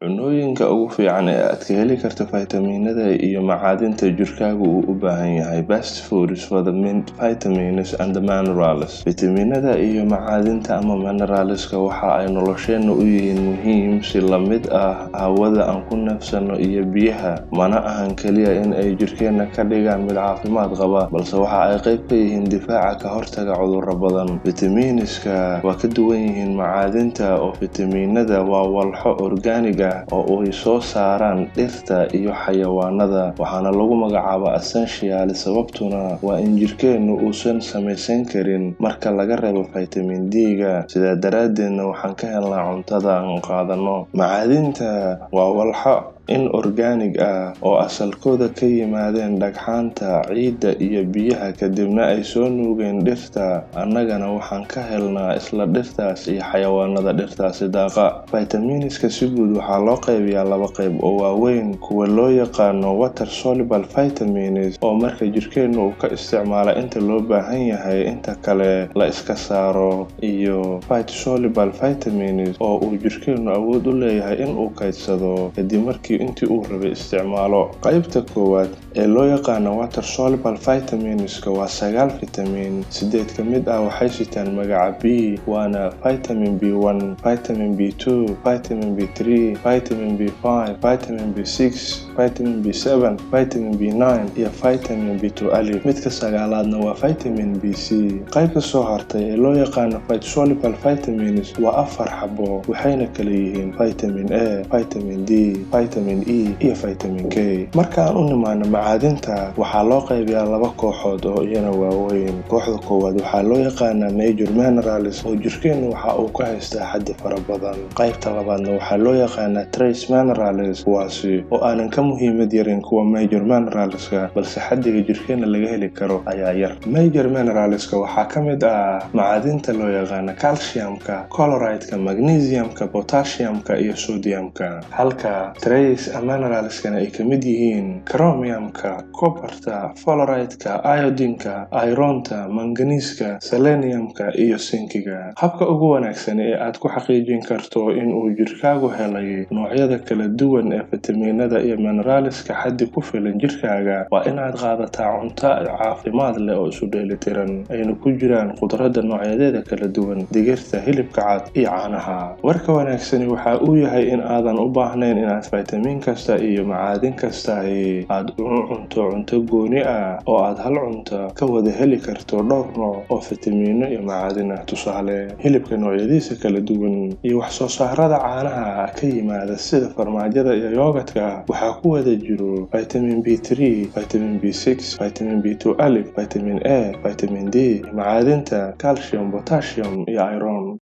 Cunooyinka ugu fiican ee aad ka heli karto faytamiinada iyo macdanta jirkaagu u baahan yahay. Best foods for the vitamins and the minerals. Faytamiinada iyo macdanta ama mineralska waxa ay nolosheena u yihiin muhiim si la mid ah hawada aan ku neefsano iyo biyaha. Mana ahan kaliya in ay jirkeena ka dhigaan mid caafimaad qaba, balse waxa ay qayb ka yihiin difaaca ka hortagga cudurro badan. Faytamiinska waa ka duwan yihiin macdanta oo faytamiinada waa walxo organic oo ay soo saaraan dhirta iyo xayawaanada, waxaana lagu magacaabaa essentials sababtuna waa in jirkeenu uusan samaysan karin marka laga reebo vitamin D-ga. Sidaa daraaddeedna waxaan ka helnaa cuntada aan qaadano. Macdanta waa walxo inorganic oo asalkooda ka yimaadeen dhagxaanta, ciidda iyo biyaha kadibna ay soo nuugeen dhirta, annagana waxaan ka helnaa isla dhirtaas iyo xayawaanada dhirtaasi daaqa. Faytamiinska si guud waxaa loo qaybiyaa laba qayb oo waaweyn: kuwa loo yaqaano water soluble vitamins oo marka jirkeenu uu ka isticmaalo inta loo baahan yahay inta kale la iska saaro, iyo fat soluble vitamins oo uu jirkeenu awood u leeyahay in uu kaydsado kadib markii intii uu rabay isticmaalo. Qaybta koowaad ee loo yaqaan water soluble vitaminska waa 9 vitamin. 8 ka mid ah waxay sitaan magaca B, waana vitamin B1, vitamin B2, vitamin B3, vitamin B5, vitamin B6, vitamin B7, vitamin B9 iyo vitamin B12 alif. Midka sagaalaadna waa vitamin BC. qaybta soo hartay ee loo yaqaan fat soluble vitamins waa 4 xabo, waxayna kala yihiin vitamin A, vitamin D, vitamin E iyo vitamin K. Marka aan u nimaano macdanta, waxaa loo qaybiyaa laba kooxood oo iyana waaweyn. Kooxda koowaad waxaa loo yaqaanaa major minerals oo jirkeenu waxa uu ka haystaa xaddi fara badan. Qaybta labaadna waxaa loo yaqaanaa trace minerals, kuwaasi oo aanan ka muhiimad yarin kuwa major mineralska, balse xaddiga jirkeena laga heli karo ayaa yar. Major mineralska waxaa ka mid ah macdanta loo yaqaan calciumka, chloride-ka, magnesiumka, potassiumka iyo sodiumka, halka trace mineralskana ay ka mid yihiin chromiumka, copperta, fluoride-ka, iodine-ka, iron-ta, manganiiska, seleniumka iyo zinc-ga. Habka ugu wanaagsan ee aad ku xaqiijin karto in uu jirkaagu helay noocyada kala duwan ee faytamiinada iyo mineralska xaddi ku filan jirkaaga waa in aad qaadataa cunto caafimaad leh oo isu dheelitiran, ayna ku jiraan khudradda noocyadeeda kala duwan, digirta, hilibka cad iyo caanaha. Warka wanaagsani waxa uu yahay in aadan u baahnayn inaad faytamiin kasta iyo macdan kasta aad cunto gooni ah oo aad hal cunto ka wada heli karto dhowr nooc oo faytamiino iyo macdan ah. Tusaale, hilibka noocyadiisa kala duwan iyo wax soo saarada caanaha ka yimaada sida farmaajada iyo yogurtka waxaa ku wada jiro vitamin B3, vitamin B6, vitamin B12 alif, vitamin A, vitamin D, macdanta calcium, potassium iyo iron.